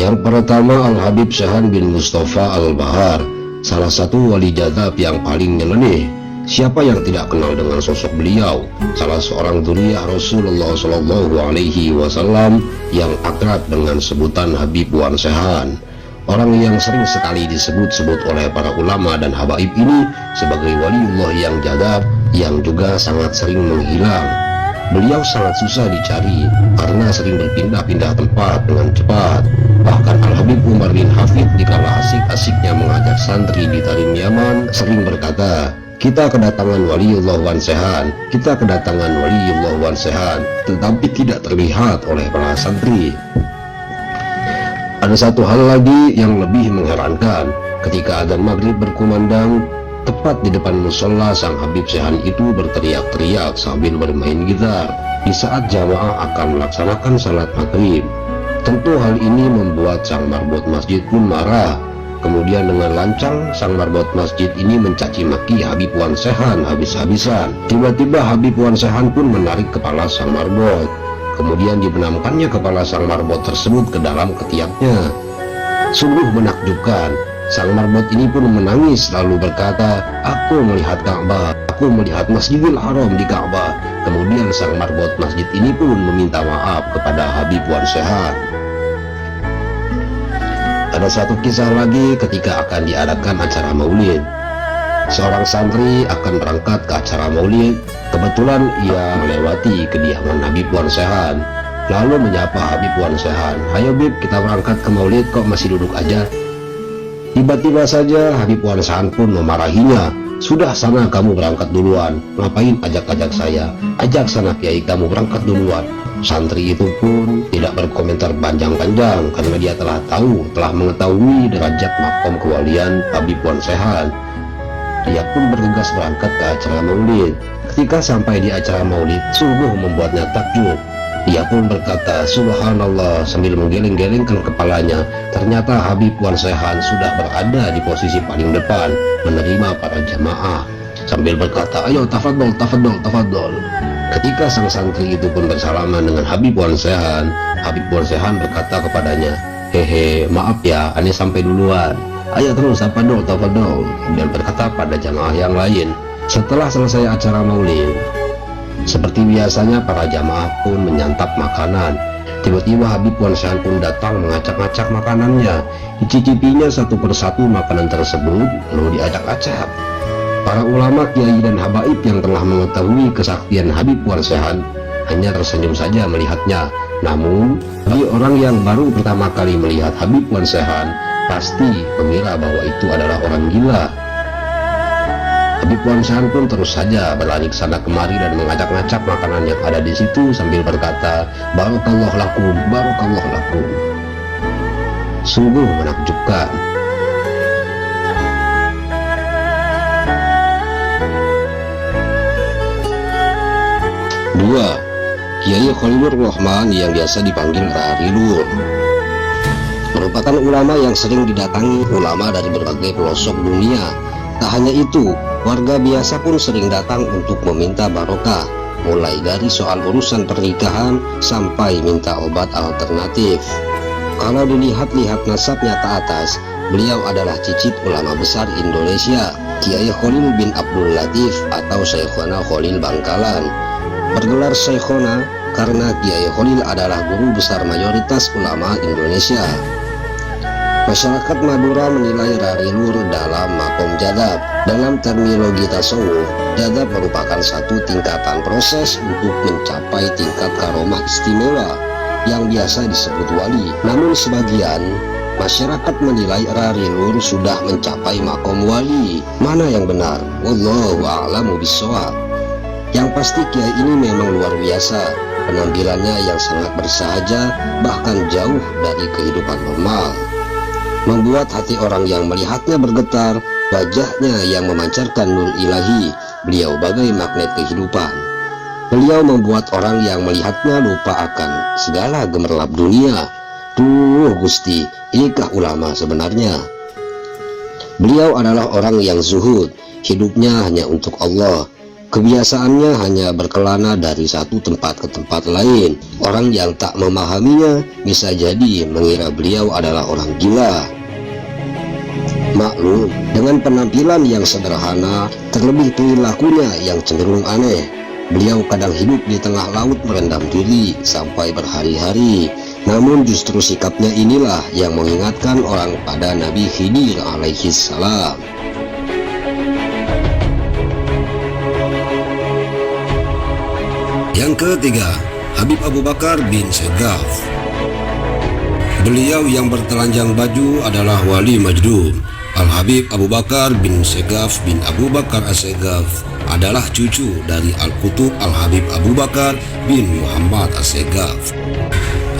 Yang pertama, Al-Habib Syahan bin Mustafa Al-Bahar, salah satu wali jadab yang paling nyeleneh. Siapa yang tidak kenal dengan sosok beliau, salah seorang dzurriyyah Rasulullah Shallallahu Alaihi Wasallam yang akrab dengan sebutan Habib Wan Sehan. Orang yang sering sekali disebut-sebut oleh para ulama dan habaib ini sebagai waliullah yang jadab, yang juga sangat sering menghilang. Beliau sangat susah dicari karena sering berpindah-pindah tempat dengan cepat. Bahkan Al-Habib Umar bin Hafid dikala asik-asiknya mengajar santri di Tarim Yaman sering berkata, "Kita kedatangan waliullah Wan Sehan, kita kedatangan waliullah Wan Sehan," tetapi tidak terlihat oleh para santri. Ada satu hal lagi yang lebih mengherankan. Ketika adzan maghrib berkumandang, tepat di depan musola, sang Habib Sehan itu berteriak-teriak sambil bermain gitar di saat jamaah akan melaksanakan salat maghrib. Tentu hal ini membuat sang marbot masjid pun marah. Kemudian dengan lancang sang marbot masjid ini mencaci maki Habib Wan Sehan habis-habisan. Tiba-tiba Habib Wan Sehan pun menarik kepala sang marbot. Kemudian dibenamkannya kepala sang marbot tersebut ke dalam ketiaknya. Sungguh menakjubkan. Sang marbot ini pun menangis lalu berkata, "Aku melihat Ka'bah, aku melihat Masjidil Haram di Ka'bah." Kemudian sang marbot masjid ini pun meminta maaf kepada Habib Wan Sehan. Ada satu kisah lagi ketika akan diadakan acara maulid. Seorang santri akan berangkat ke acara maulid. Kebetulan ia melewati kediaman Habib Wan Sehan, lalu menyapa Habib Wan Sehan, "Ayo Bib, kita berangkat ke maulid, kok masih duduk aja?" Tiba-tiba saja Habib Wan Sehan pun memarahinya, "Sudah sana kamu berangkat duluan, ngapain ajak-ajak saya? Ajak sana kiai kamu berangkat duluan." Santri itu pun tidak berkomentar panjang-panjang karena dia telah mengetahui derajat makom kewalian Habib Wan Sehan. Dia pun bergegas berangkat ke acara maulid. Ketika sampai di acara maulid, sungguh membuatnya takjub. Dia pun berkata, "Subhanallah," sambil menggeleng-gelengkan kepalanya. Ternyata Habib Wan Sehan sudah berada di posisi paling depan menerima para jamaah sambil berkata, "Ayo tafadhol, tafadhol, tafadhol." Ketika sang santri itu pun bersalaman dengan Habib Wan Sehan, Habib Wan Sehan berkata kepadanya, "Hehe, maaf ya, aneh sampai duluan. Ayo terus, tafadhol, tafadhol." Dan berkata pada jamaah yang lain. Setelah selesai acara maulid, seperti biasanya para jamaah pun menyantap makanan. Tiba-tiba Habib Wan Sehan pun datang mengacak-acak makanannya. Dicicipinya satu persatu makanan tersebut, lalu diacak-acak. Para ulama, kiai dan habaib yang telah mengetahui kesaktian Habib Wan Sehan hanya tersenyum saja melihatnya. Namun bagi orang yang baru pertama kali melihat Habib Wan Sehan, pasti mengira bahwa itu adalah orang gila. Habib Wan Sehan pun terus saja berlari ke sana kemari dan mengacak-acak makanan yang ada di situ sambil berkata, "Barakallah lakum, barakallah lakum." Sungguh menakjubkan. Dua, Kiai Khalilur Rahman yang biasa dipanggil Rarilur, merupakan ulama yang sering didatangi ulama dari berbagai pelosok dunia. Tak hanya itu, warga biasa pun sering datang untuk meminta barokah, mulai dari soal urusan pernikahan sampai minta obat alternatif. Kalau dilihat-lihat nasabnya ke atas, beliau adalah cicit ulama besar Indonesia, Kiai Khalil bin Abdul Latif atau Syekhona Khalil Bangkalan. Bergelar Syekhona karena Kiai Khalil adalah guru besar mayoritas ulama Indonesia. Masyarakat Madura menilai Rarilur dalam makom jadab. Dalam terminologi tasawuf, jadab merupakan satu tingkatan proses untuk mencapai tingkat karomah istimewa yang biasa disebut wali. Namun sebagian masyarakat menilai Rarilur sudah mencapai makom wali. Mana yang benar? Wallahu a'lamu bishawab. Yang pasti kiai ini memang luar biasa. Penampilannya yang sangat bersahaja, bahkan jauh dari kehidupan normal, membuat hati orang yang melihatnya bergetar. Wajahnya yang memancarkan nur ilahi, beliau bagai magnet kehidupan. Beliau membuat orang yang melihatnya lupa akan segala gemerlap dunia. Duh Gusti, inikah ulama sebenarnya? Beliau adalah orang yang zuhud, hidupnya hanya untuk Allah. Kebiasaannya hanya berkelana dari satu tempat ke tempat lain. Orang yang tak memahaminya bisa jadi mengira beliau adalah orang gila. Maklum, dengan penampilan yang sederhana, terlebih perilakunya yang cenderung aneh, beliau kadang hidup di tengah laut merendam diri sampai berhari-hari. Namun justru sikapnya inilah yang mengingatkan orang pada Nabi Khidir alaihi salam. Yang ketiga, Habib Abu Bakar bin Segaf. Beliau yang bertelanjang baju adalah wali Majdum. Al-Habib Abu Bakar bin Segaf bin Abu Bakar As-Segaf adalah cucu dari Al-Qutub Al-Habib Abu Bakar bin Muhammad As-Segaf.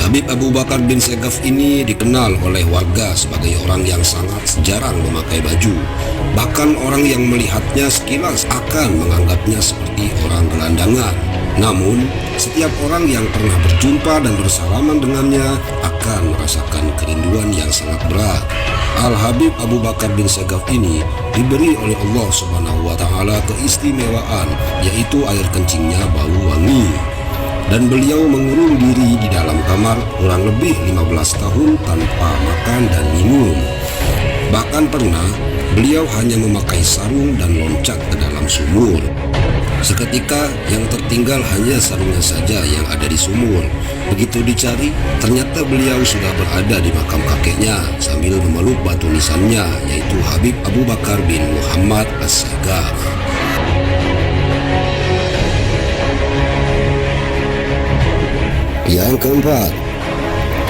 Habib Abu Bakar bin Segaf ini dikenal oleh warga sebagai orang yang sangat jarang memakai baju. Bahkan orang yang melihatnya sekilas akan menganggapnya seperti orang gelandangan. Namun, setiap orang yang pernah berjumpa dan bersalaman dengannya akan merasakan kerinduan yang sangat berat. Al-Habib Abu Bakar bin Segaf ini diberi oleh Allah Subhanahu wa Ta'ala keistimewaan, yaitu air kencingnya bau wangi. Dan beliau mengurung diri di dalam kamar kurang lebih 15 tahun tanpa makan dan minum. Bahkan pernah beliau hanya memakai sarung dan loncat ke dalam sumur. Seketika yang tertinggal hanya sarungnya saja yang ada di sumur. Begitu dicari, ternyata beliau sudah berada di makam kakeknya sambil memeluk batu nisannya, yaitu Habib Abu Bakar bin Muhammad As-Segaf. Yang keempat,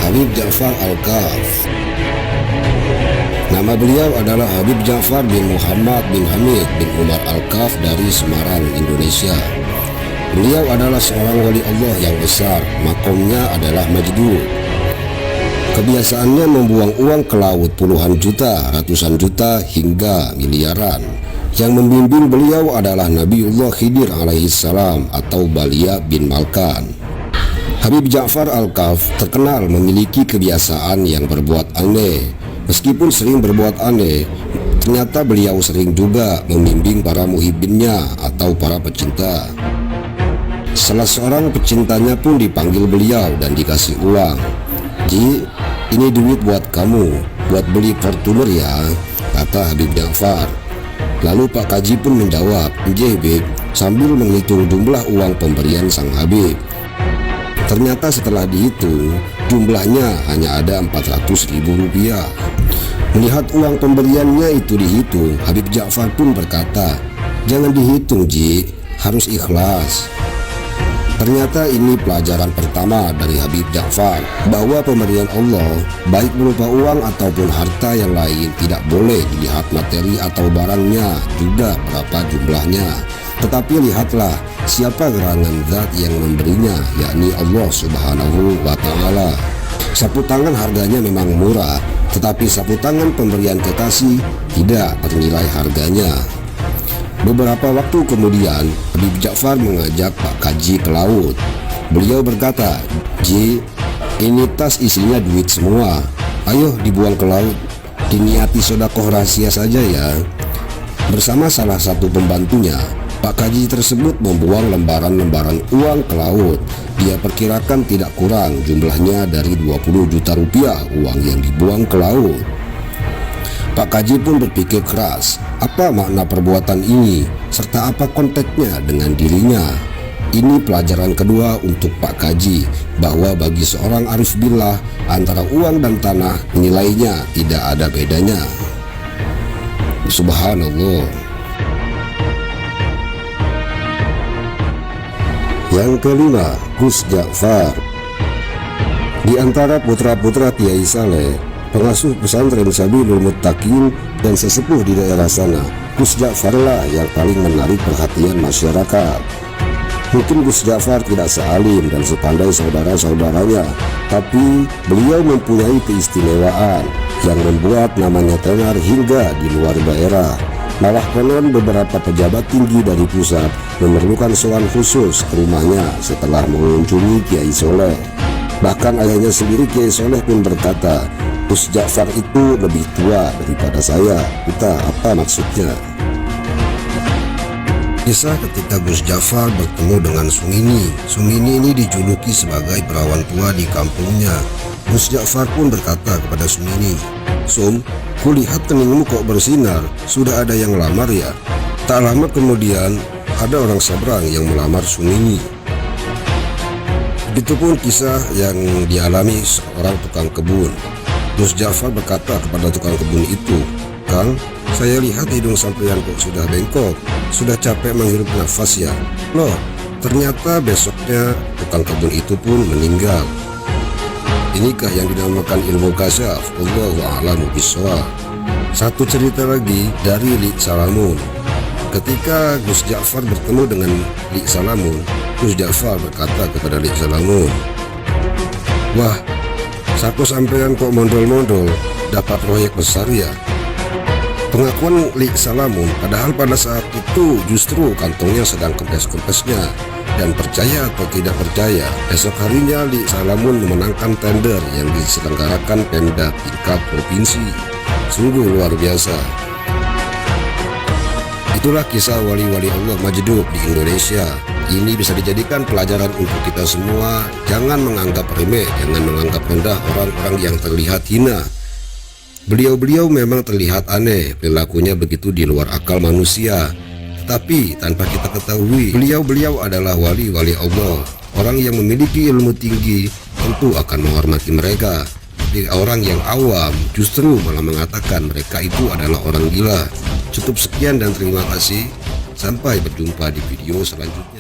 Habib Ja'far Al-Kaf. Nama beliau adalah Habib Ja'far bin Muhammad bin Hamid bin Umar Al-Kaf dari Semarang, Indonesia. Beliau adalah seorang wali Allah yang besar, makomnya adalah Majdud. Kebiasaannya membuang uang ke laut puluhan juta, ratusan juta, hingga miliaran. Yang membimbing beliau adalah Nabiullah Khidir alaihissalam atau Balia bin Malkan. Habib Ja'far Al-Kaf terkenal memiliki kebiasaan yang berbuat aneh. Meskipun sering berbuat aneh, ternyata beliau sering juga membimbing para muhibbinnya atau para pecinta. Salah seorang pecintanya pun dipanggil beliau dan dikasih uang. "Ji, ini duit buat kamu, buat beli Fortuner ya," kata Habib Ja'far. Lalu Pak Kaji pun menjawab, "Nggih, Bib," sambil menghitung jumlah uang pemberian sang Habib. Ternyata setelah dihitung, jumlahnya hanya ada 400.000 rupiah. Melihat uang pemberiannya itu dihitung, Habib Ja'far pun berkata, "Jangan dihitung, Ji, harus ikhlas." Ternyata ini pelajaran pertama dari Habib Ja'far, bahwa pemberian Allah, baik berupa uang ataupun harta yang lain, tidak boleh dilihat materi atau barangnya, juga berapa jumlahnya. Tetapi lihatlah siapa gerangan zat yang memberinya, yakni Allah Subhanahu wa Ta'ala. Sapu tangan harganya memang murah, tetapi sapu tangan pemberian kekasih tidak ternilai harganya. Beberapa waktu kemudian, Habib Ja'far mengajak Pak Kaji ke laut. Beliau berkata, "Ji, ini tas isinya duit semua, ayo dibuang ke laut, diniati sedekah rahasia saja ya." Bersama salah satu pembantunya, Pak Kaji tersebut membuang lembaran-lembaran uang ke laut. Dia perkirakan tidak kurang jumlahnya dari 20 juta rupiah uang yang dibuang ke laut. Pak Kaji pun berpikir keras, apa makna perbuatan ini, serta apa konteksnya dengan dirinya. Ini pelajaran kedua untuk Pak Kaji, bahwa bagi seorang arif billah, antara uang dan tanah nilainya tidak ada bedanya. Subhanallah. Yang kelima, Gus Ja'far. Di antara putra-putra Kiai Saleh, pengasuh pesantren Sabilul Muttaqin dan sesepuh di daerah sana, Gus Ja'far lah yang paling menarik perhatian masyarakat. Mungkin Gus Ja'far tidak sealim dan sepandai saudara-saudaranya, tapi beliau mempunyai keistimewaan yang membuat namanya tenar hingga di luar daerah. Malah konon beberapa pejabat tinggi dari pusat memerlukan sowan khusus ke rumahnya setelah mengunjungi Kiai Soleh. Bahkan ayahnya sendiri, Kiai Soleh, pun berkata, "Gus Ja'far itu lebih tua daripada saya." Kita apa maksudnya? Kisah ketika Gus Jafar bertemu dengan Sumini. Sumini ini dijuluki sebagai perawan tua di kampungnya. Gus Jafar pun berkata kepada Sumini, "Sum, kulihat keningmu kok bersinar, sudah ada yang lamar ya?" Tak lama kemudian ada orang seberang yang melamar Sumini. Begitupun kisah yang dialami seorang tukang kebun. Gus Jafar berkata kepada tukang kebun itu, "Kang, saya lihat hidung sampeyan kok sudah bengkok, sudah capek menghirup nafas ya." Loh, ternyata besoknya tukang kebun itu pun meninggal. Inikah yang dinamakan ilmu kasyaf. Wallahu a'lamu bishawab. Satu cerita lagi dari Lik Salamun. Ketika Gus Jafar bertemu dengan Lik Salamun, Gus Jafar berkata kepada Lik Salamun, "Wah, saku sampean kok mondol-mondol, dapat proyek besar ya?" Pengakuan Lik Salamun, padahal pada saat itu justru kantongnya sedang kempes-kempesnya. Dan percaya atau tidak percaya, esok harinya Lik Salamun memenangkan tender yang diselenggarakan Pemda tingkat provinsi. Sungguh luar biasa. Itulah kisah wali-wali Allah majdub di Indonesia. Ini bisa dijadikan pelajaran untuk kita semua. Jangan menganggap remeh, jangan menganggap rendah orang-orang yang terlihat hina. Beliau-beliau memang terlihat aneh, perilakunya begitu di luar akal manusia. Tapi tanpa kita ketahui, beliau-beliau adalah wali-wali Allah. Orang yang memiliki ilmu tinggi tentu akan menghormati mereka. Tapi orang yang awam justru malah mengatakan mereka itu adalah orang gila. Cukup sekian dan terima kasih. Sampai berjumpa di video selanjutnya.